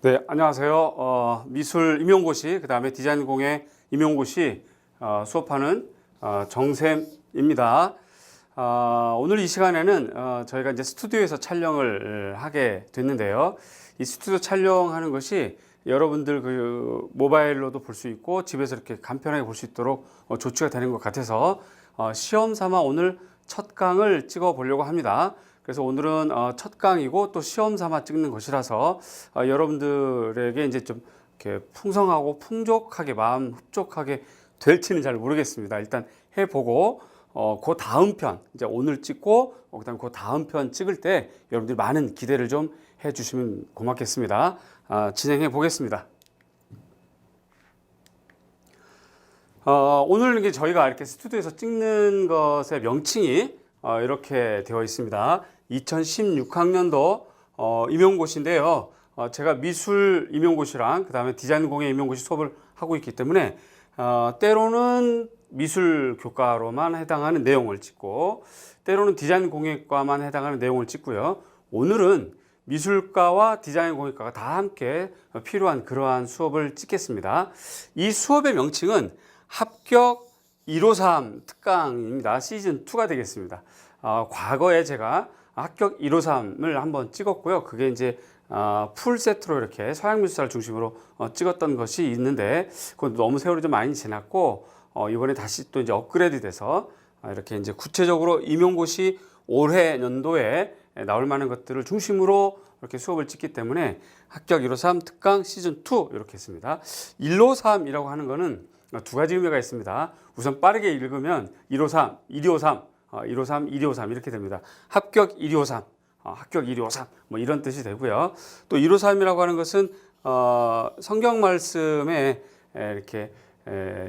네, 안녕하세요. 미술 임용고시, 그 다음에 디자인공예 임용고시 수업하는 정샘입니다. 오늘 이 시간에는 저희가 이제 스튜디오에서 촬영을 하게 됐는데요. 이 스튜디오 촬영하는 것이 여러분들 그 모바일로도 볼 수 있고 집에서 이렇게 간편하게 볼 수 있도록 조치가 되는 것 같아서 시험 삼아 오늘 첫 강을 찍어 보려고 합니다. 그래서 오늘은 첫 강이고 또 시험 삼아 찍는 것이라서 여러분들에게 이제 좀 이렇게 풍성하고 풍족하게 마음 흡족하게 될지는 잘 모르겠습니다. 일단 해보고 그 다음 편 이제 오늘 찍고 그다음 그 다음 편 찍을 때 여러분들이 많은 기대를 좀 해주시면 고맙겠습니다. 진행해 보겠습니다. 오늘 이게 저희가 이렇게 스튜디오에서 찍는 것의 명칭이 이렇게 되어 있습니다. 2016학년도 임용고시인데요. 제가 미술 임용고시랑 그 다음에 디자인공예 임용고시 수업을 하고 있기 때문에 때로는 미술 교과로만 해당하는 내용을 찍고 때로는 디자인공예과만 해당하는 내용을 찍고요. 오늘은 미술과와 디자인공예과가 다 함께 필요한 그러한 수업을 찍겠습니다. 이 수업의 명칭은 합격 153 특강입니다. 시즌 2가 되겠습니다. 과거에 제가 합격 153을 한번 찍었고요. 그게 이제 풀 세트로 이렇게 서양미술사를 중심으로 찍었던 것이 있는데 그건 너무 세월이 좀 많이 지났고 이번에 다시 또 이제 업그레이드 돼서 이렇게 이제 구체적으로 임용고시 올해 연도에 나올 만한 것들을 중심으로 이렇게 수업을 찍기 때문에 합격 153 특강 시즌 2 이렇게 했습니다. 153이라고 하는 거는 두 가지 의미가 있습니다. 우선 빠르게 읽으면 153, 1253, 153, 1253 이렇게 됩니다. 합격 1253, 합격 1253 뭐 이런 뜻이 되고요. 또 153이라고 하는 것은 성경 말씀에 이렇게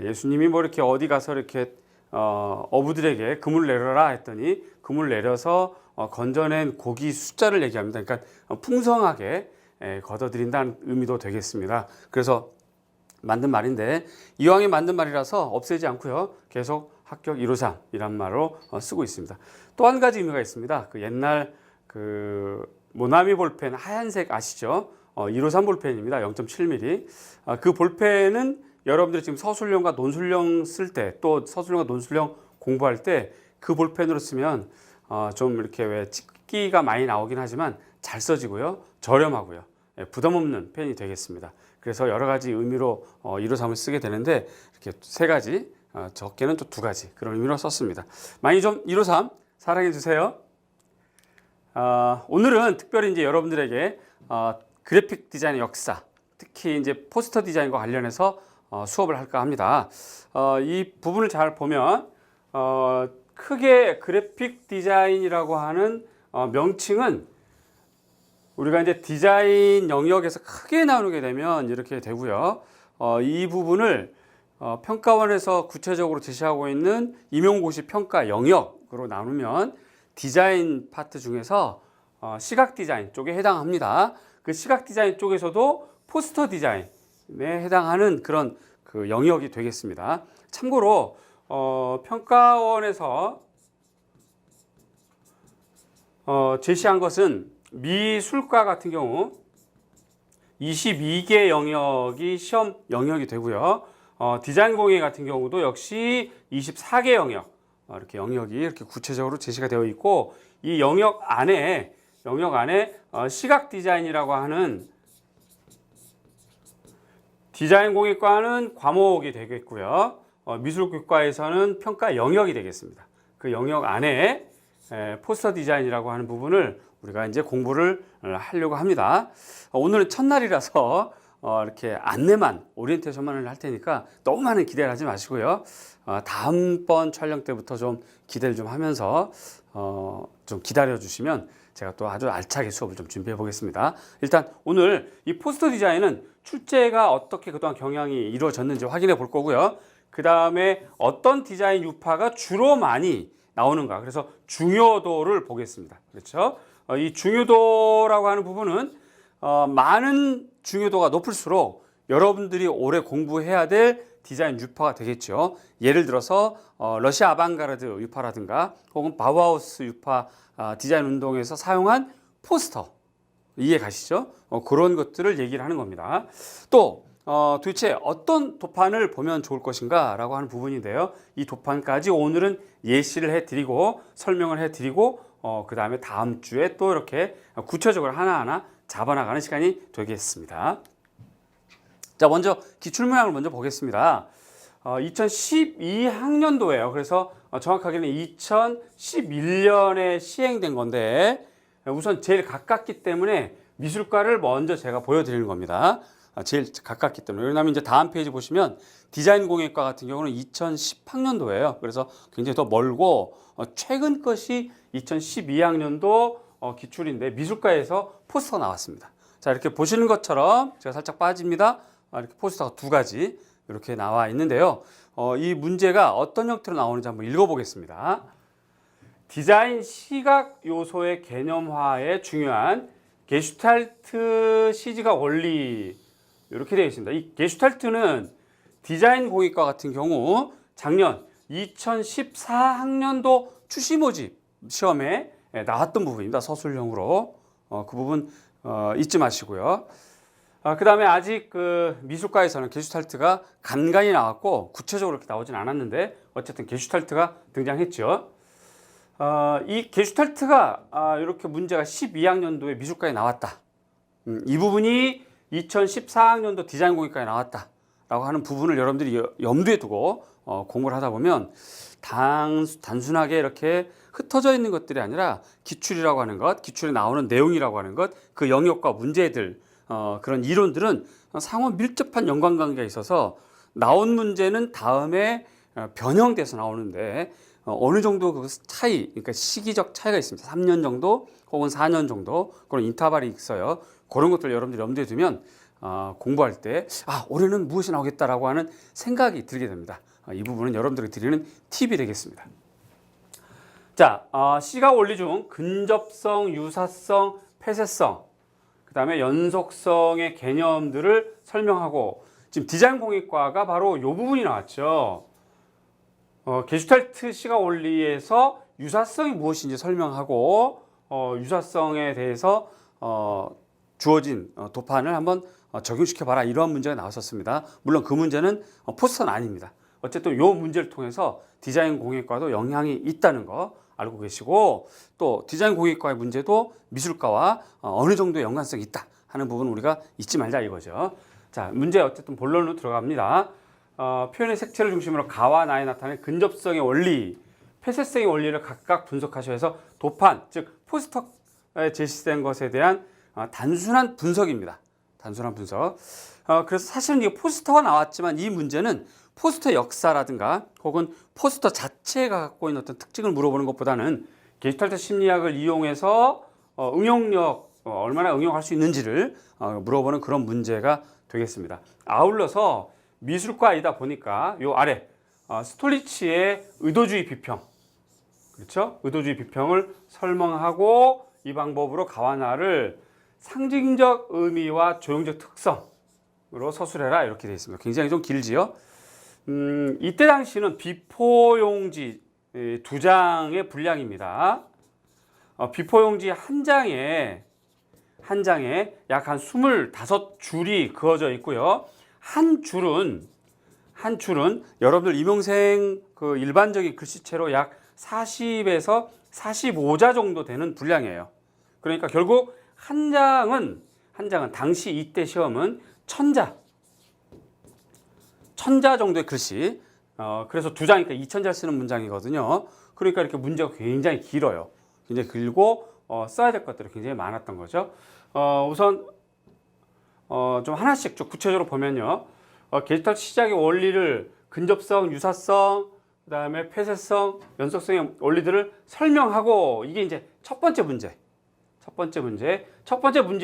예수님이 뭐 이렇게 어디 가서 이렇게 어부들에게 그물 내려라 했더니 그물 내려서 건져낸 고기 숫자를 얘기합니다. 그러니까 풍성하게 걷어들인다는 의미도 되겠습니다. 그래서 만든 말인데 이왕에 만든 말이라서 없애지 않고요. 계속 합격 153이란 말로 쓰고 있습니다. 또 한 가지 의미가 있습니다. 그 옛날 그 모나미 볼펜 하얀색 아시죠? 153 볼펜입니다. 0.7mm. 그 볼펜은 여러분들이 지금 서술형과 논술형 쓸 때 또 서술형과 논술형 공부할 때 그 볼펜으로 쓰면 좀 이렇게 왜 찍기가 많이 나오긴 하지만 잘 써지고요. 저렴하고요. 부담 없는 펜이 되겠습니다. 그래서 여러 가지 의미로 153을 쓰게 되는데 이렇게 세 가지, 적게는 또 두 가지 그런 의미로 썼습니다. 많이 좀 153 사랑해 주세요. 오늘은 특별히 이제 여러분들에게 그래픽 디자인의 역사, 특히 이제 포스터 디자인과 관련해서 수업을 할까 합니다. 이 부분을 잘 보면 크게 그래픽 디자인이라고 하는 명칭은 우리가 이제 디자인 영역에서 크게 나누게 되면 이렇게 되고요. 이 부분을 평가원에서 구체적으로 제시하고 있는 임용고시 평가 영역으로 나누면 디자인 파트 중에서 시각 디자인 쪽에 해당합니다. 그 시각 디자인 쪽에서도 포스터 디자인에 해당하는 그런 그 영역이 되겠습니다. 참고로 평가원에서 제시한 것은 미술과 같은 경우 22개 영역이 시험 영역이 되고요. 디자인 공예 같은 경우도 역시 24개 영역 이렇게 영역이 이렇게 구체적으로 제시가 되어 있고 이 영역 안에 시각 디자인이라고 하는 디자인 공예과는 과목이 되겠고요. 미술교과에서는 평가 영역이 되겠습니다. 그 영역 안에 포스터 디자인이라고 하는 부분을 우리가 이제 공부를 하려고 합니다. 오늘은 첫날이라서 이렇게 안내만, 오리엔테이션만을 할 테니까 너무 많은 기대를 하지 마시고요. 다음번 촬영 때부터 좀 기대를 좀 하면서 좀 기다려 주시면 제가 또 아주 알차게 수업을 좀 준비해 보겠습니다. 일단 오늘 이 포스터 디자인은 출제가 어떻게 그동안 경향이 이루어졌는지 확인해 볼 거고요. 그 다음에 어떤 디자인 유파가 주로 많이 나오는가, 그래서 중요도를 보겠습니다. 그렇죠? 이 중요도라고 하는 부분은 많은 중요도가 높을수록 여러분들이 오래 공부해야 될 디자인 유파가 되겠죠. 예를 들어서 러시아 아방가르드 유파라든가 혹은 바우하우스 유파 디자인 운동에서 사용한 포스터, 이해 가시죠? 그런 것들을 얘기를 하는 겁니다. 또 도대체 어떤 도판을 보면 좋을 것인가 라고 하는 부분인데요. 이 도판까지 오늘은 예시를 해드리고 설명을 해드리고 그 다음에 다음 주에 또 이렇게 구체적으로 하나하나 잡아나가는 시간이 되겠습니다. 자, 먼저 기출문항을 먼저 보겠습니다. 2012학년도예요. 그래서 정확하게는 2011년에 시행된 건데 우선 제일 가깝기 때문에 미술과를 먼저 제가 보여드리는 겁니다. 제일 가깝기 때문에. 왜냐하면 이제 다음 페이지 보시면 디자인공예과 같은 경우는 2010학년도예요. 그래서 굉장히 더 멀고 최근 것이 2012학년도 기출인데 미술과에서 포스터가 나왔습니다. 자, 이렇게 보시는 것처럼 제가 살짝 빠집니다. 이렇게 포스터가 두 가지 이렇게 나와 있는데요. 이 문제가 어떤 형태로 나오는지 한번 읽어보겠습니다. 디자인 시각 요소의 개념화에 중요한 게슈탈트 시지각 원리 이렇게 되어 있습니다. 이 게슈탈트는 디자인 공예과 같은 경우 작년 2014학년도 출시 모집 시험에 나왔던 부분입니다. 서술형으로 그 부분 잊지 마시고요. 그 다음에 아직 그 미술과에서는 게슈탈트가 간간히 나왔고 구체적으로 이렇게 나오진 않았는데 어쨌든 게슈탈트가 등장했죠. 이 게슈탈트가 이렇게 문제가 12학년도에 미술과에 나왔다. 이 부분이 2014학년도 디자인공예과에 나왔다라고 하는 부분을 여러분들이 염두에 두고 공부를 하다 보면 단순하게 이렇게 흩어져 있는 것들이 아니라 기출이라고 하는 것, 기출에 나오는 내용이라고 하는 것, 그 영역과 문제들, 그런 이론들은 상호 밀접한 연관관계가 있어서 나온 문제는 다음에 변형돼서 나오는데 어느 정도 그 차이, 그러니까 시기적 차이가 있습니다. 3년 정도 혹은 4년 정도 그런 인터벌이 있어요. 그런 것들 여러분들이 염두에 두면 공부할 때 올해는 무엇이 나오겠다라고 하는 생각이 들게 됩니다. 이 부분은 여러분들이 드리는 팁이 되겠습니다. 자, 시각 원리 중 근접성, 유사성, 폐쇄성, 그 다음에 연속성의 개념들을 설명하고 지금 디자인공예과가 바로 이 부분이 나왔죠. 게슈탈트 시각 원리에서 유사성이 무엇인지 설명하고 유사성에 대해서 주어진 도판을 한번 적용시켜봐라 이러한 문제가 나왔었습니다. 물론 그 문제는 포스터는 아닙니다. 어쨌든 이 문제를 통해서 디자인공예과도 영향이 있다는 거 알고 계시고 또 디자인공예과의 문제도 미술과와 어느 정도 연관성이 있다 하는 부분 우리가 잊지 말자 이거죠. 자, 문제 어쨌든 본론으로 들어갑니다. 표현의 색채를 중심으로 가와 나에 나타나는 근접성의 원리, 폐쇄성의 원리를 각각 분석하셔서 도판, 즉 포스터에 제시된 것에 대한 단순한 분석입니다. 단순한 분석. 그래서 사실은 이 포스터가 나왔지만 이 문제는 포스터 역사라든가 혹은 포스터 자체가 갖고 있는 어떤 특징을 물어보는 것보다는 게슈탈트 심리학을 이용해서 응용력, 얼마나 응용할 수 있는지를 물어보는 그런 문제가 되겠습니다. 아울러서 미술과이다 보니까 요 아래 스톨리치의 의도주의 비평, 그렇죠? 의도주의 비평을 설명하고 이 방법으로 가와나를 상징적 의미와 조형적 특성으로 서술해라 이렇게 되어 있습니다. 굉장히 좀 길지요. 이때 당시는 비포용지 2장의 분량입니다. 비포용지 한 장에 약 한 25줄이 그어져 있고요. 한 줄은 여러분들 임용생 그 일반적인 글씨체로 약 40에서 45자 정도 되는 분량이에요. 그러니까 결국 한 장은 당시 이때 시험은 1000자 정도의 글씨. 그래서 2장이니까 2000자를 쓰는 문장이거든요. 그러니까 이렇게 문제가 굉장히 길어요. 굉장히 길고 써야 될 것들이 굉장히 많았던 거죠. 우선 좀 하나씩 좀 구체적으로 보면요. 게슈탈트 시작의 원리를 근접성, 유사성, 그 다음에 폐쇄성, 연속성의 원리들을 설명하고 이게 이제 첫 번째 문제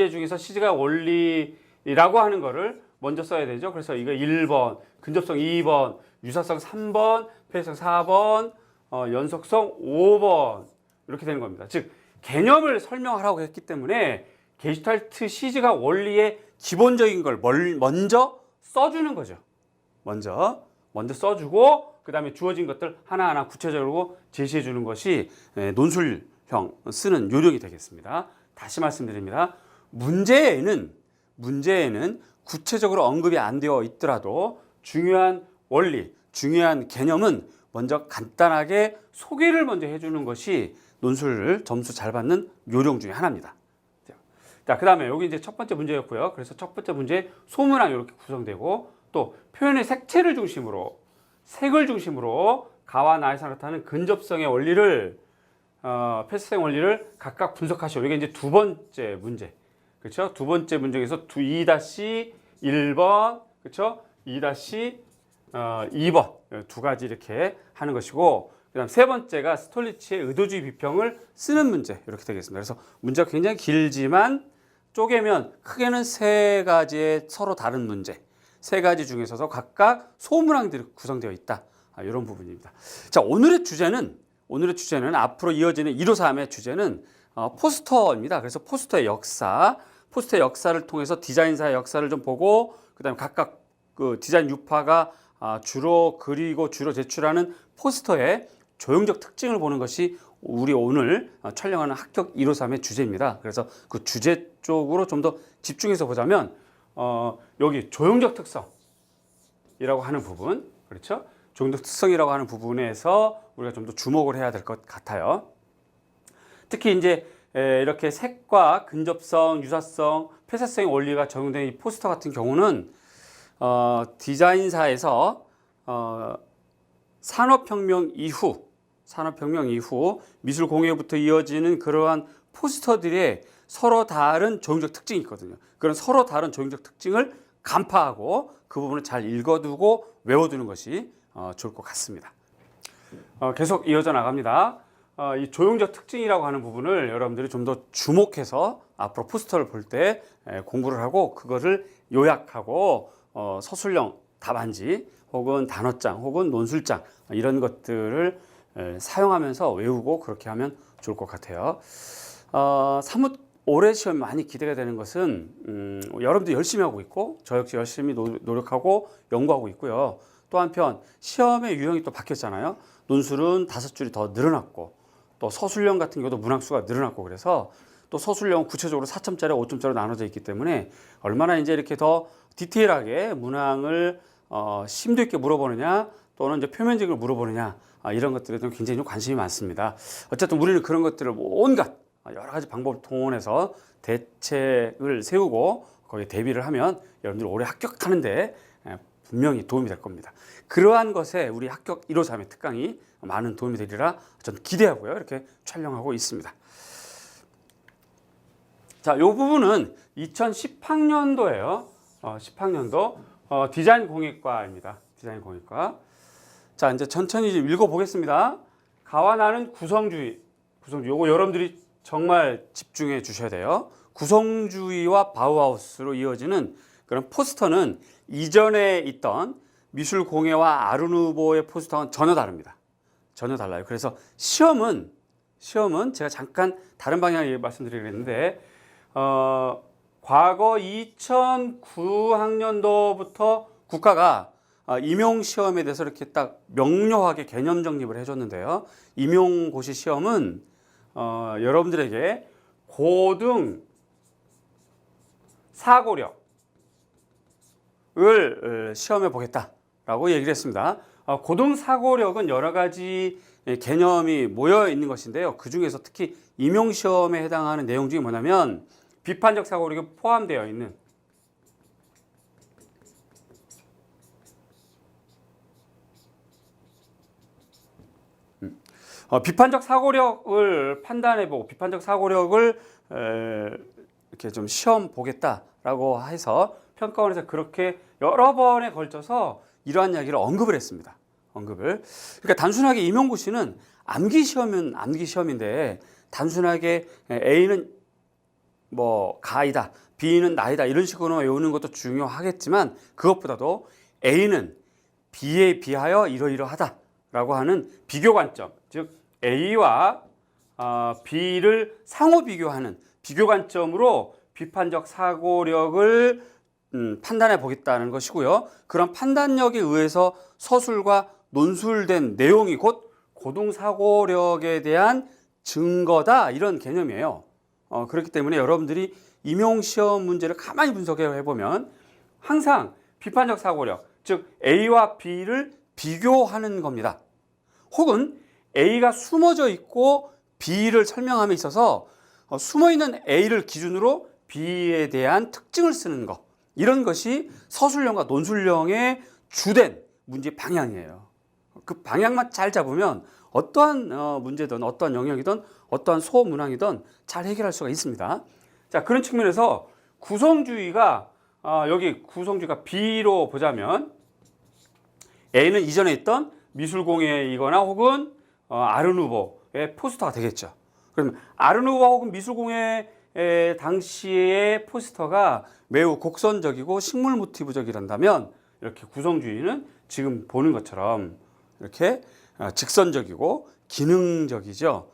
중에서 시각 원리라고 하는 거를 먼저 써야 되죠. 그래서 이거 1번, 근접성 2번, 유사성 3번, 폐쇄성 4번, 연속성 5번 이렇게 되는 겁니다. 즉 개념을 설명하라고 했기 때문에 게슈탈트 시각 원리의 기본적인 걸 먼저 써주는 거죠. 먼저 써주고 그 다음에 주어진 것들 하나하나 구체적으로 제시해 주는 것이 논술형 쓰는 요령이 되겠습니다. 다시 말씀드립니다. 문제에는 구체적으로 언급이 안 되어 있더라도 중요한 원리, 중요한 개념은 먼저 간단하게 소개를 먼저 해주는 것이 논술 점수 잘 받는 요령 중에 하나입니다. 자, 그 다음에 여기 이제 첫 번째 문제였고요. 그래서 첫 번째 문제 소문항 이렇게 구성되고, 또 표현의 색채를 중심으로, 색을 중심으로 가와 나에서 나타나는 근접성의 원리를, 패스성 원리를 각각 분석하시오. 이게 이제 두 번째 문제. 그렇죠? 두 번째 문제에서 2-1번, 그렇죠? 2-2번 두 가지 이렇게 하는 것이고, 그다음 세 번째가 스톨리치의 의도주의 비평을 쓰는 문제 이렇게 되겠습니다. 그래서 문제가 굉장히 길지만 쪼개면 크게는 세 가지의 서로 다른 문제, 세 가지 중에서 각각 소문항들이 구성되어 있다. 이런 부분입니다. 자, 오늘의 주제는 앞으로 이어지는 153의 주제는 포스터입니다. 그래서 포스터의 역사를 통해서 디자인사의 역사를 좀 보고, 그다음에 각각 그 디자인 유파가 주로 그리고 주로 제출하는 포스터의 조형적 특징을 보는 것이 우리 오늘 촬영하는 합격 153의 주제입니다. 그래서 그 주제 쪽으로 좀 더 집중해서 보자면, 여기 조형적 특성이라고 하는 부분, 그렇죠? 조형적 특성이라고 하는 부분에서 우리가 좀 더 주목을 해야 될 것 같아요. 특히 이제 이렇게 색과 근접성, 유사성, 폐쇄성의 원리가 적용된 이 포스터 같은 경우는 디자인사에서 산업혁명 이후 미술 공예부터 이어지는 그러한 포스터들의 서로 다른 조형적 특징이 있거든요. 그런 서로 다른 조형적 특징을 간파하고 그 부분을 잘 읽어두고 외워두는 것이 좋을 것 같습니다. 계속 이어져 나갑니다. 이 조형적 특징이라고 하는 부분을 여러분들이 좀 더 주목해서 앞으로 포스터를 볼 때 공부를 하고, 그거를 요약하고 서술형 답안지 혹은 단어장 혹은 논술장 이런 것들을 사용하면서 외우고 그렇게 하면 좋을 것 같아요. 사뭇 올해 시험 많이 기대가 되는 것은 여러분들 열심히 하고 있고, 저 역시 열심히 노력하고 연구하고 있고요. 또 한편 시험의 유형이 또 바뀌었잖아요. 논술은 5줄이 더 늘어났고, 또 서술형 같은 경우도 문항수가 늘어났고, 그래서 또 서술형은 구체적으로 4점짜리, 5점짜리로 나눠져 있기 때문에 얼마나 이제 이렇게 더 디테일하게 문항을 심도 있게 물어보느냐, 또는 이제 표면적으로 물어보느냐, 이런 것들에 좀 굉장히 좀 관심이 많습니다. 어쨌든 우리는 그런 것들을 온갖 여러 가지 방법을 동원해서 대책을 세우고 거기에 대비를 하면 여러분들 올해 합격하는데 분명히 도움이 될 겁니다. 그러한 것에 우리 합격 153의 특강이 많은 도움이 되리라 저는 기대하고요. 이렇게 촬영하고 있습니다. 자, 이 부분은 2010학년도예요. 10학년도 디자인 공예과입니다. 디자인 공예과. 자, 이제 천천히 읽어보겠습니다. 가와 나는 구성주의. 요거 여러분들이 정말 집중해 주셔야 돼요. 구성주의와 바우하우스로 이어지는 그런 포스터는 이전에 있던 미술 공예와 아르누보의 포스터와는 전혀 다릅니다. 전혀 달라요. 그래서 시험은 제가 잠깐 다른 방향을 말씀드리겠는데, 과거 2009학년도부터 국가가 임용시험에 대해서 이렇게 딱 명료하게 개념 정립을 해줬는데요. 임용고시 시험은 여러분들에게 고등 사고력을 시험해 보겠다라고 얘기를 했습니다. 고등 사고력은 여러 가지 개념이 모여 있는 것인데요. 그 중에서 특히 임용시험에 해당하는 내용 중에 뭐냐면 비판적 사고력이 포함되어 있는 비판적 사고력을 판단해보고 비판적 사고력을 이렇게 좀 시험 보겠다라고 해서 평가원에서 그렇게 여러 번에 걸쳐서 이러한 이야기를 언급을 했습니다. 그러니까 단순하게 임용고시는 암기시험은 암기시험인데 단순하게 A는 뭐 가이다, B는 나이다 이런 식으로 외우는 것도 중요하겠지만 그것보다도 A는 B에 비하여 이러이러하다라고 하는 비교 관점, 즉 A와 B를 상호 비교하는 비교 관점으로 비판적 사고력을 판단해 보겠다는 것이고요. 그런 판단력에 의해서 서술과 논술된 내용이 곧 고등 사고력에 대한 증거다 이런 개념이에요. 그렇기 때문에 여러분들이 임용 시험 문제를 가만히 분석해 보면 항상 비판적 사고력, 즉 A와 B를 비교하는 겁니다. 혹은 A가 숨어져 있고 B를 설명함에 있어서 숨어 있는 A를 기준으로 B에 대한 특징을 쓰는 것. 이런 것이 서술형과 논술형의 주된 문제 방향이에요. 그 방향만 잘 잡으면 어떠한 문제든 어떠한 영역이든 어떠한 소문항이든 잘 해결할 수가 있습니다. 자, 그런 측면에서 구성주의가 여기 구성주의가 B로 보자면 A는 이전에 있던 미술공예이거나 혹은 아르누보의 포스터가 되겠죠. 그러면 아르누보 혹은 미술공예 당시의 포스터가 매우 곡선적이고 식물 모티브적이란다면 이렇게 구성주의는 지금 보는 것처럼 이렇게 직선적이고 기능적이죠.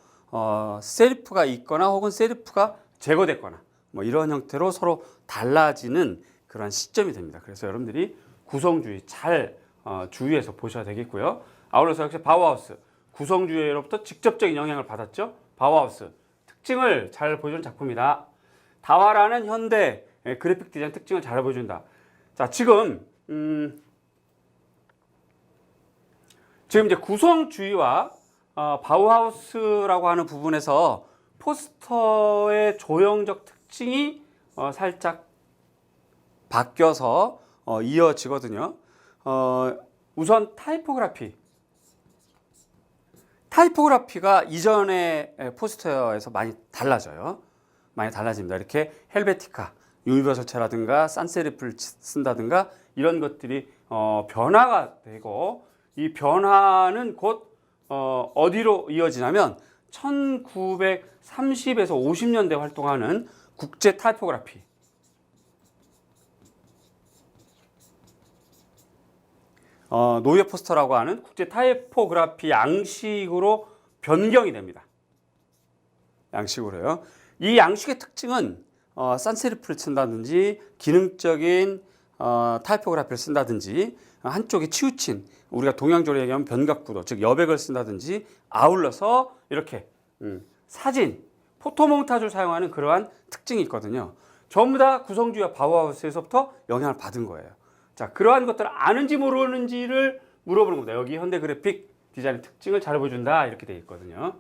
세리프가 있거나 혹은 세리프가 제거됐거나 뭐 이런 형태로 서로 달라지는 그런 시점이 됩니다. 그래서 여러분들이 구성주의 잘 주의해서 보셔야 되겠고요. 아울러서 역시 바우하우스 구성주의로부터 직접적인 영향을 받았죠. 바우하우스 특징을 잘 보여주는 작품이다. 다화라는 현대 그래픽 디자인 특징을 잘 보여준다. 자, 지금 이제 구성주의와 바우하우스라고 하는 부분에서 포스터의 조형적 특징이 살짝 바뀌어서 이어지거든요. 우선 타이포그라피가 이전의 포스터에서 많이 달라져요. 많이 달라집니다. 이렇게 헬베티카, 유니버설체라든가 산세리프를 쓴다든가 이런 것들이 변화가 되고 이 변화는 곧 어디로 이어지냐면 1930에서 50년대 활동하는 국제 타이포그라피 노예 포스터라고 하는 국제 타이포그라피 양식으로 변경이 됩니다. 양식으로요. 이 양식의 특징은 산세리프를 쓴다든지 기능적인 타이포그라피를 쓴다든지 한쪽에 치우친 우리가 동양조로 얘기하면 변각구도 즉 여백을 쓴다든지 아울러서 이렇게 사진, 포토몽타주를 사용하는 그러한 특징이 있거든요. 전부 다 구성주의와 바우하우스에서부터 영향을 받은 거예요. 자, 그러한 것들을 아는지 모르는지를 물어보는 겁니다. 여기 현대 그래픽 디자인의 특징을 잘 보여준다 이렇게 되어 있거든요.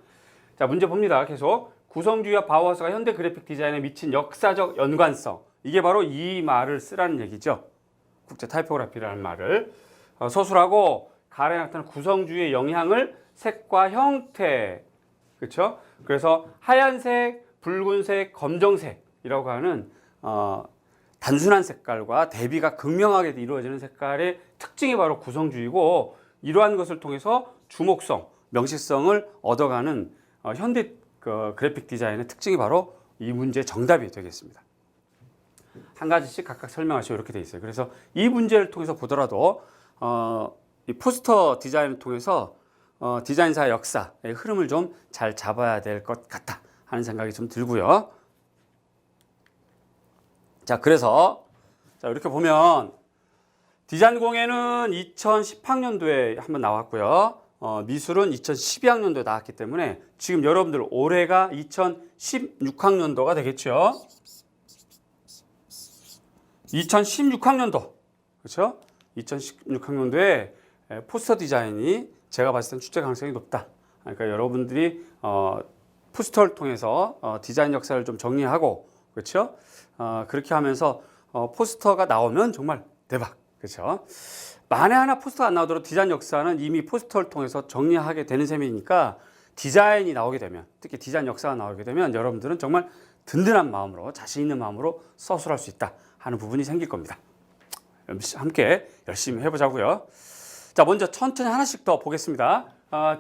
자, 문제 봅니다. 계속 구성주의와 바우하우스가 현대 그래픽 디자인에 미친 역사적 연관성, 이게 바로 이 말을 쓰라는 얘기죠. 국제 타이포그래피라는 말을 서술하고 가래에 나타나는 구성주의의 영향을 색과 형태, 그렇죠? 그래서 하얀색, 붉은색, 검정색이라고 하는 단순한 색깔과 대비가 극명하게 이루어지는 색깔의 특징이 바로 구성주의고, 이러한 것을 통해서 주목성, 명시성을 얻어가는 현대 그래픽 디자인의 특징이 바로 이 문제의 정답이 되겠습니다. 한 가지씩 각각 설명하시고 이렇게 돼 있어요. 그래서 이 문제를 통해서 보더라도 이 포스터 디자인을 통해서 디자인사의 역사의 흐름을 좀 잘 잡아야 될 것 같다 하는 생각이 좀 들고요. 자, 그래서 이렇게 보면 디자인 공예는 2010학년도에 한번 나왔고요. 미술은 2012학년도에 나왔기 때문에 지금 여러분들 올해가 2016학년도가 되겠죠. 2016학년도, 그렇죠? 2016학년도에 포스터 디자인이 제가 봤을 땐 출제 가능성이 높다. 그러니까 여러분들이 포스터를 통해서 디자인 역사를 좀 정리하고, 그렇죠? 그렇게 하면서 포스터가 나오면 정말 대박, 그렇죠? 만에 하나 포스터가 안 나오도록 디자인 역사는 이미 포스터를 통해서 정리하게 되는 셈이니까 디자인이 나오게 되면, 특히 디자인 역사가 나오게 되면 여러분들은 정말 든든한 마음으로, 자신 있는 마음으로 서술할 수 있다 하는 부분이 생길 겁니다. 함께 열심히 해보자고요. 자, 먼저 천천히 하나씩 더 보겠습니다.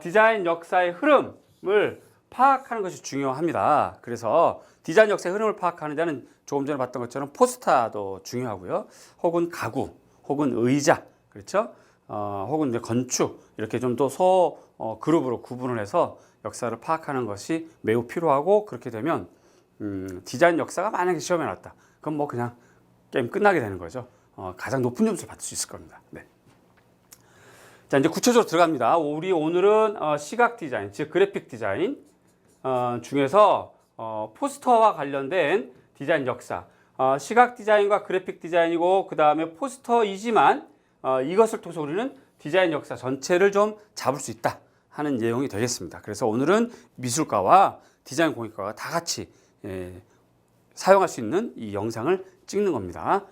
디자인 역사의 흐름을 파악하는 것이 중요합니다. 그래서 디자인 역사의 흐름을 파악하는 데는 조금 전에 봤던 것처럼 포스터도 중요하고요. 혹은 가구, 혹은 의자, 그렇죠? 혹은 이제 건축, 이렇게 좀 더 그룹으로 구분을 해서 역사를 파악하는 것이 매우 필요하고, 그렇게 되면 디자인 역사가 만약에 시험에 나왔다. 그럼 뭐 그냥 게임 끝나게 되는 거죠. 가장 높은 점수를 받을 수 있을 겁니다. 네. 자, 이제 구체적으로 들어갑니다. 우리 오늘은 시각 디자인, 즉 그래픽 디자인 중에서 포스터와 관련된 디자인 역사. 시각 디자인과 그래픽 디자인이고 그 다음에 포스터이지만 이것을 통해서 우리는 디자인 역사 전체를 좀 잡을 수 있다 하는 내용이 되겠습니다. 그래서 오늘은 미술과와 디자인 공예과가 다 같이 사용할 수 있는 이 영상을 찍는 겁니다.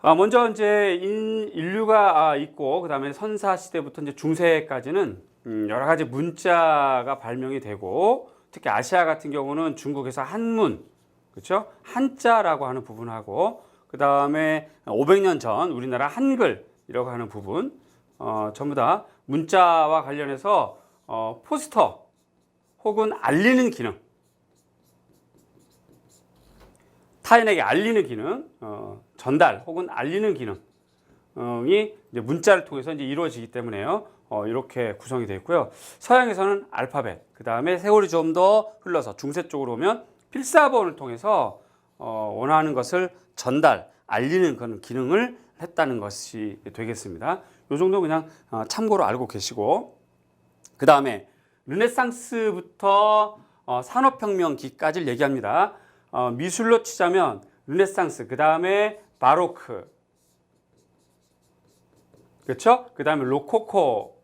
먼저 이제 인류가 있고 그 다음에 선사 시대부터 이제 중세까지는 여러 가지 문자가 발명이 되고 특히 아시아 같은 경우는 중국에서 한문, 그렇죠? 한자라고 하는 부분하고 그 다음에 500년 전 우리나라 한글이라고 하는 부분 전부 다 문자와 관련해서 포스터 혹은 알리는 기능, 타인에게 알리는 기능, 전달 혹은 알리는 기능이 이제 문자를 통해서 이제 이루어지기 때문에요. 이렇게 구성이 되어 있고요. 서양에서는 알파벳, 그 다음에 세월이 좀 더 흘러서 중세 쪽으로 오면 필사본을 통해서 원하는 것을 전달, 알리는 그런 기능을 했다는 것이 되겠습니다. 이 정도 그냥 참고로 알고 계시고, 그 다음에 르네상스부터 산업혁명기까지를 얘기합니다. 미술로 치자면 르네상스, 그 다음에 바로크, 그렇죠? 그 다음에 로코코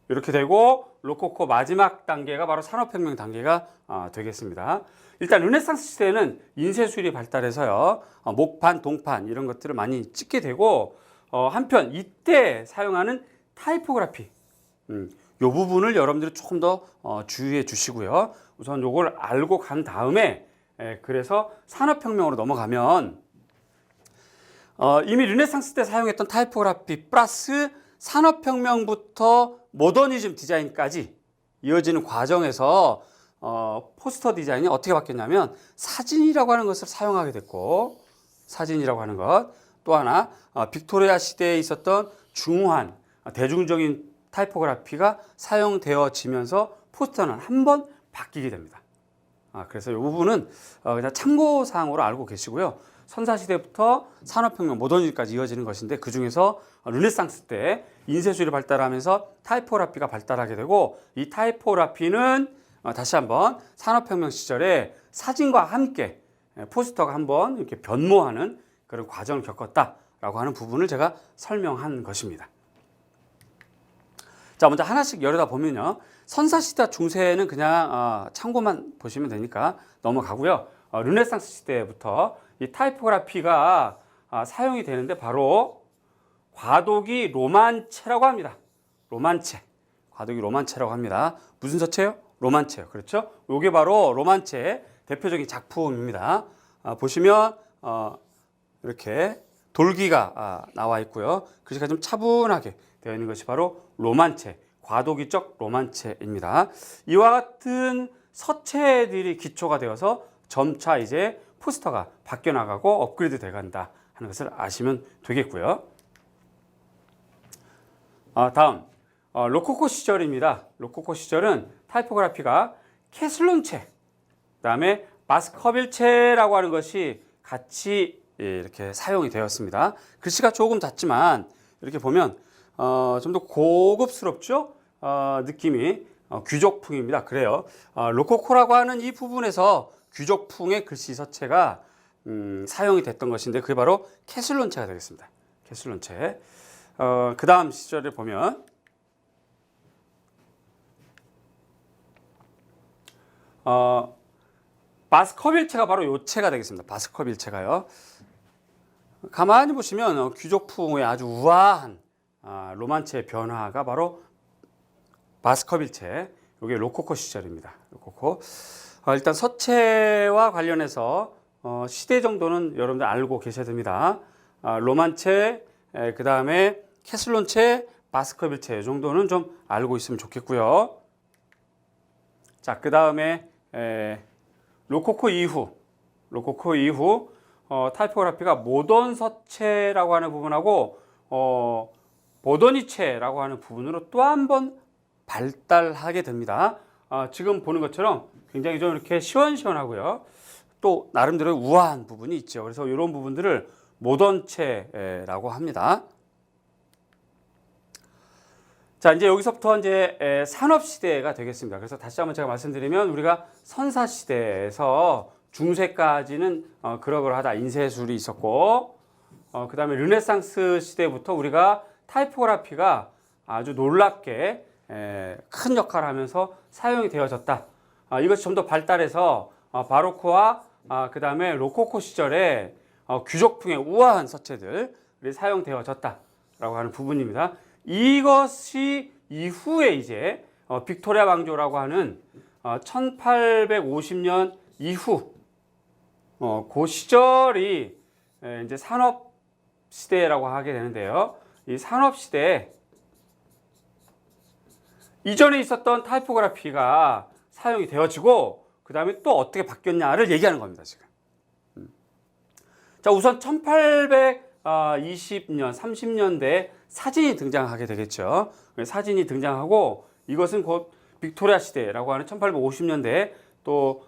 이렇게 되고 로코코 마지막 단계가 바로 산업혁명 단계가 되겠습니다. 일단 르네상스 시대에는 인쇄술이 발달해서요. 목판, 동판 이런 것들을 많이 찍게 되고 한편 이때 사용하는 타이포그라피 이 부분을 여러분들이 조금 더 주의해 주시고요. 우선 이걸 알고 간 다음에 그래서 산업혁명으로 넘어가면 이미 르네상스 때 사용했던 타이포그라피 플러스 산업혁명부터 모더니즘 디자인까지 이어지는 과정에서 포스터 디자인이 어떻게 바뀌었냐면 사진이라고 하는 것을 사용하게 됐고, 사진이라고 하는 것 또 하나 빅토리아 시대에 있었던 중후한 대중적인 타이포그라피가 사용되어지면서 포스터는 한 번 바뀌게 됩니다. 그래서 이 부분은 그냥 참고사항으로 알고 계시고요. 선사시대부터 산업혁명, 모더니즘까지 이어지는 것인데 그 중에서 르네상스 때 인쇄술이 발달하면서 타이포그라피가 발달하게 되고 이 타이포그라피는 다시 한번 산업혁명 시절에 사진과 함께 포스터가 한번 이렇게 변모하는 그런 과정을 겪었다라고 하는 부분을 제가 설명한 것입니다. 자, 먼저 하나씩 열어다 보면요. 선사시대 중세는 그냥 참고만 보시면 되니까 넘어가고요. 르네상스 시대부터 이 타이포그라피가 사용이 되는데 바로 과도기 로만체라고 합니다. 로만체. 과도기 로만체라고 합니다. 무슨 서체요? 로만체요. 그렇죠? 이게 바로 로만체의 대표적인 작품입니다. 보시면 이렇게 돌기가 나와 있고요. 글씨가 좀 차분하게 되어 있는 것이 바로 로만체, 과도기적 로만체입니다. 이와 같은 서체들이 기초가 되어서 점차 이제 포스터가 바뀌어 나가고 업그레이드 돼 간다 하는 것을 아시면 되겠고요. 다음 로코코 시절입니다. 로코코 시절은 타이포그라피가 캐슬론체, 그다음에 바스커빌체라고 하는 것이 같이 이렇게 사용이 되었습니다. 글씨가 조금 작지만 이렇게 보면 좀 더 고급스럽죠? 느낌이 귀족풍입니다. 그래요. 로코코라고 하는 이 부분에서 귀족풍의 글씨 서체가 사용이 됐던 것인데 그게 바로 캐슬론체가 되겠습니다. 캐슬론체. 그 다음 시절을 보면 바스커빌체가 바로 요 체가 되겠습니다. 바스커빌체가요. 가만히 보시면 귀족풍의 아주 우아한 로만체의 변화가 바로 바스커빌체, 이게 로코코 시절입니다. 로코코. 일단 서체와 관련해서 시대 정도는 여러분들 알고 계셔야 됩니다. 로만체, 그 다음에 캐슬론체, 바스커빌체 이 정도는 좀 알고 있으면 좋겠고요. 자, 그 다음에 로코코 이후 타이포그라피가 모던 서체라고 하는 부분하고 모더니체라고 하는 부분으로 또 한 번 발달하게 됩니다. 지금 보는 것처럼 굉장히 좀 이렇게 시원시원하고요. 또 나름대로 우아한 부분이 있죠. 그래서 이런 부분들을 모던체라고 합니다. 자, 이제 여기서부터 이제 산업 시대가 되겠습니다. 그래서 다시 한번 제가 말씀드리면 우리가 선사 시대에서 중세까지는 그러그러하다 인쇄술이 있었고, 그 다음에 르네상스 시대부터 우리가 타이포그라피가 아주 놀랍게 큰 역할을 하면서 사용이 되어졌다. 이것이 좀 더 발달해서 바로크와 그 다음에 로코코 시절에 귀족풍의 우아한 서체들이 사용되어졌다라고 하는 부분입니다. 이것이 이후에 이제 빅토리아 왕조라고 하는 1850년 이후 그 시절이 이제 산업 시대라고 하게 되는데요. 이 산업 시대에 이전에 있었던 타이포그라피가 사용이 되어지고 그 다음에 또 어떻게 바뀌었냐를 얘기하는 겁니다. 지금. 자, 우선 1820년, 30년대에 사진이 등장하게 되겠죠. 사진이 등장하고 이것은 곧 빅토리아 시대라고 하는 1850년대에 또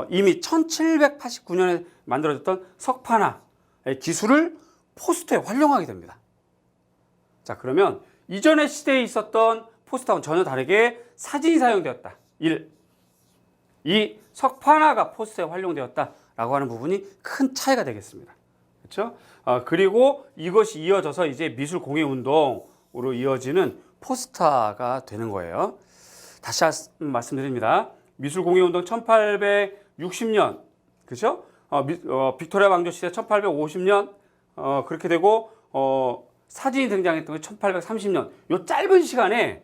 이미 1789년에 만들어졌던 석판화의 기술을 포스터에 활용하게 됩니다. 자, 그러면 이전의 시대에 있었던 포스터와는 전혀 다르게 사진이 사용되었다. 1. 이 석판화가 포스터에 활용되었다라고 하는 부분이 큰 차이가 되겠습니다. 그렇죠? 그리고 이것이 이어져서 이제 미술 공예 운동으로 이어지는 포스터가 되는 거예요. 다시 말씀드립니다. 미술 공예 운동 1860년, 그렇죠? 빅토리아 왕조 시대 1850년 그렇게 되고 사진이 등장했던 게 1830년. 요 짧은 시간에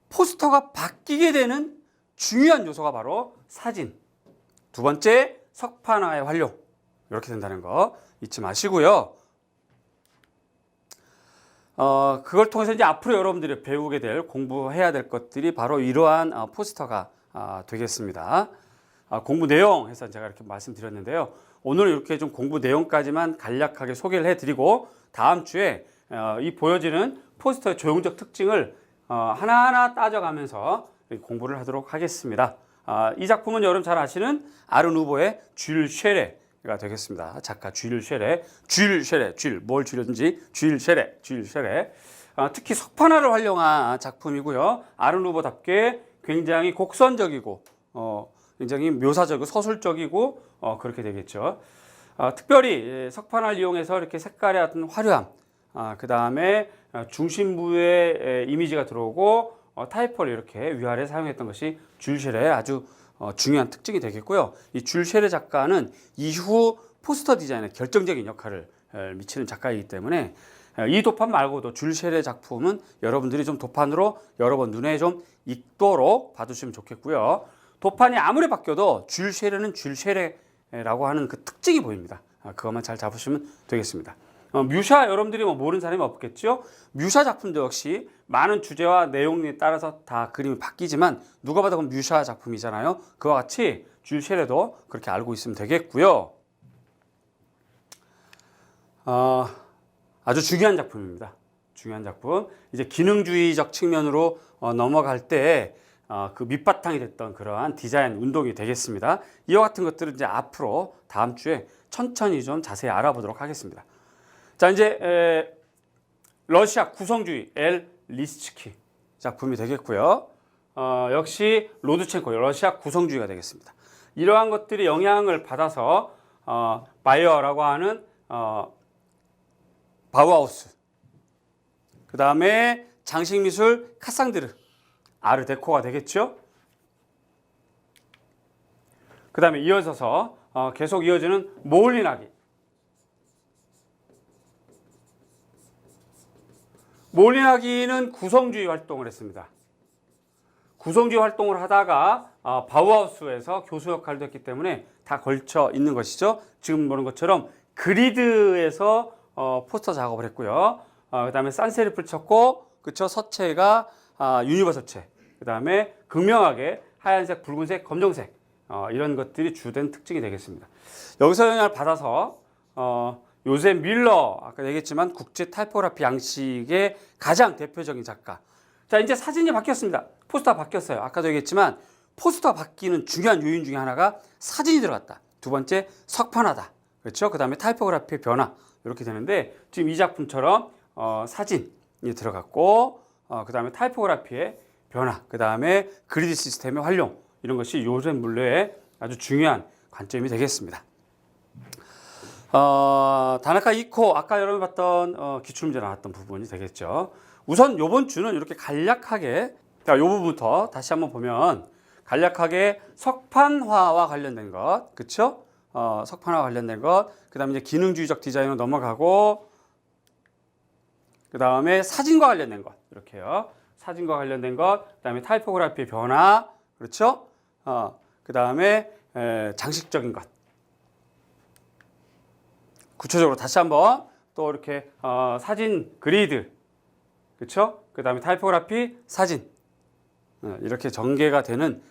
포스터가 바뀌게 되는 중요한 요소가 바로 사진. 두 번째, 석판화의 활용. 이렇게 된다는 거 잊지 마시고요. 그걸 통해서 이제 앞으로 여러분들이 배우게 될, 공부해야 될 것들이 바로 이러한 포스터가 되겠습니다. 공부 내용 해서 제가 이렇게 말씀드렸는데요. 오늘 이렇게 좀 공부 내용까지만 간략하게 소개를 해드리고 다음 주에 이 보여지는 포스터의 조형적 특징을 하나하나 따져가면서 공부를 하도록 하겠습니다. 이 작품은 여러분 잘 아시는 아르누보의 줄 쉐레가 되겠습니다. 작가 줄 쉐레, 뭘 줄였는지 줄 쉐레. 특히 석판화를 활용한 작품이고요. 아르누보답게 굉장히 곡선적이고 굉장히 묘사적이고 서술적이고 그렇게 되겠죠. 특별히 석판화를 이용해서 이렇게 색깔의 어떤 화려함, 그 다음에 중심부에 이미지가 들어오고 타이포를 이렇게 위아래 사용했던 것이 줄 쉐레의 아주 중요한 특징이 되겠고요. 이 줄 쉐레 작가는 이후 포스터 디자인에 결정적인 역할을 미치는 작가이기 때문에 이 도판 말고도 줄 쉐레 작품은 여러분들이 좀 도판으로 여러 번 눈에 좀 익도록 봐주시면 좋겠고요. 도판이 아무리 바뀌어도 줄 쉐레는 줄 쉐레라고 하는 그 특징이 보입니다. 그것만 잘 잡으시면 되겠습니다. 뮤샤 여러분들이 모르는 사람이 없겠죠. 뮤샤 작품도 역시 많은 주제와 내용에 따라서 다 그림이 바뀌지만 누가 봐도 뮤샤 작품이잖아요. 그와 같이 줄 쉐레도 그렇게 알고 있으면 되겠고요. 아주 중요한 작품입니다. 중요한 작품. 이제 기능주의적 측면으로 넘어갈 때 그 밑바탕이 됐던 그러한 디자인 운동이 되겠습니다. 이와 같은 것들은 이제 앞으로 다음 주에 천천히 좀 자세히 알아보도록 하겠습니다. 자, 이제 러시아 구성주의 엘 리스츠키 작품이 되겠고요. 역시 로드첸코 러시아 구성주의가 되겠습니다. 이러한 것들이 영향을 받아서 바이어라고 하는 바우하우스, 그 다음에 장식미술 카상드르 아르데코가 되겠죠. 그 다음에 이어져서 계속 이어지는 모울리나기. 모울리나기는 구성주의 활동을 했습니다. 구성주의 활동을 하다가 바우하우스에서 교수 역할도 했기 때문에 다 걸쳐 있는 것이죠. 지금 보는 것처럼 그리드에서 포스터 작업을 했고요. 그 다음에 산세리프를 쳤고, 그쵸? 서체가 유니버 서체. 그 다음에 극명하게 하얀색, 붉은색, 검정색. 이런 것들이 주된 특징이 되겠습니다. 여기서 영향을 받아서 요셉 밀러, 아까 얘기했지만 국제 타이포그래피 양식의 가장 대표적인 작가. 자, 이제 사진이 바뀌었습니다. 포스터가 바뀌었어요. 아까도 얘기했지만 포스터가 바뀌는 중요한 요인 중에 하나가 사진이 들어갔다. 두 번째, 석판화다. 그렇죠? 그 다음에 타이포그래피의 변화. 이렇게 되는데 지금 이 작품처럼 사진이 들어갔고, 그 다음에 타이포그래피의 변화, 그 다음에 그리드 시스템의 활용, 이런 것이 요셉 밀러의 아주 중요한 관점이 되겠습니다. 다나카 이코 아까 여러분 봤던 기출문제 나왔던 부분이 되겠죠. 우선 이번 주는 이렇게 간략하게 이 부분부터 다시 한번 보면 간략하게 석판화와 관련된 것, 그렇죠? 석판화와 관련된 것, 그다음에 이제 기능주의적 디자인으로 넘어가고, 그다음에 사진과 관련된 것 이렇게요. 사진과 관련된 것, 그다음에 타이포그래피의 변화, 그렇죠? 그다음에 장식적인 것. 구체적으로 다시 한번 또 이렇게 사진 그리드, 그렇죠? 그다음에 타이포그래피 사진 이렇게 전개가 되는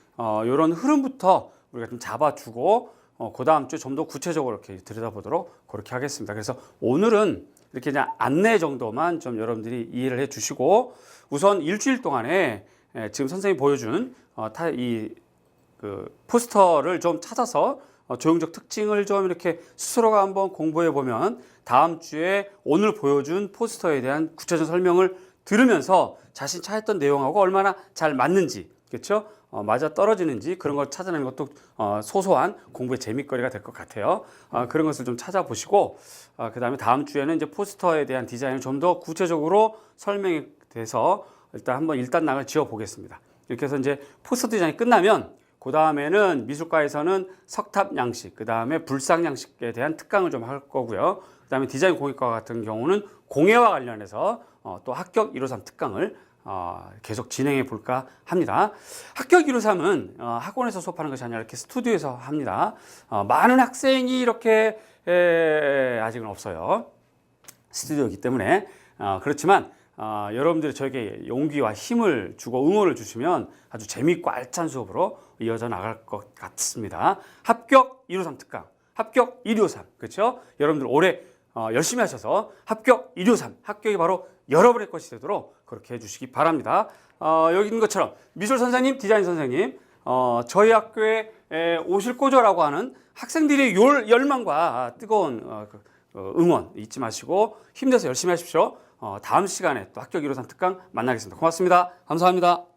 이런 흐름부터 우리가 좀 잡아주고 그 다음 주에 좀 더 구체적으로 이렇게 들여다보도록 그렇게 하겠습니다. 그래서 오늘은 이렇게 그냥 안내 정도만 좀 여러분들이 이해를 해주시고 우선 일주일 동안에 지금 선생님이 보여준 그 포스터를 좀 찾아서 조형적 특징을 좀 이렇게 스스로가 한번 공부해 보면 다음 주에 오늘 보여준 포스터에 대한 구체적 설명을 들으면서 자신 찾았던 내용하고 얼마나 잘 맞는지, 그렇죠? 맞아 떨어지는지 그런 걸 찾아내는 것도 소소한 공부의 재미거리가 될 것 같아요. 그런 것을 좀 찾아보시고 그다음에 다음 주에는 이제 포스터에 대한 디자인을 좀 더 구체적으로 설명이 돼서 한번 일단락을 지어 보겠습니다. 이렇게 해서 이제 포스터 디자인이 끝나면 그 다음에는 미술과에서는 석탑 양식, 그 다음에 불상 양식에 대한 특강을 좀 할 거고요. 그 다음에 디자인 공예과 같은 경우는 공예와 관련해서 또 합격 153 특강을 계속 진행해 볼까 합니다. 합격 153은 학원에서 수업하는 것이 아니라 이렇게 스튜디오에서 합니다. 많은 학생이 이렇게 아직은 없어요. 스튜디오이기 때문에 그렇지만 여러분들이 저에게 용기와 힘을 주고 응원을 주시면 아주 재미있고 알찬 수업으로 이어져 나갈 것 같습니다. 합격 153 특강, 합격 1253, 그렇죠? 여러분들 올해 열심히 하셔서 합격 1253, 합격이 바로 여러분의 것이 되도록 그렇게 해주시기 바랍니다. 여기 있는 것처럼 미술 선생님, 디자인 선생님, 저희 학교에 오실 거죠라고 하는 학생들의 열망과 뜨거운 응원 잊지 마시고 힘내서 열심히 하십시오. 다음 시간에 또 합격 153 특강 만나겠습니다. 고맙습니다. 감사합니다.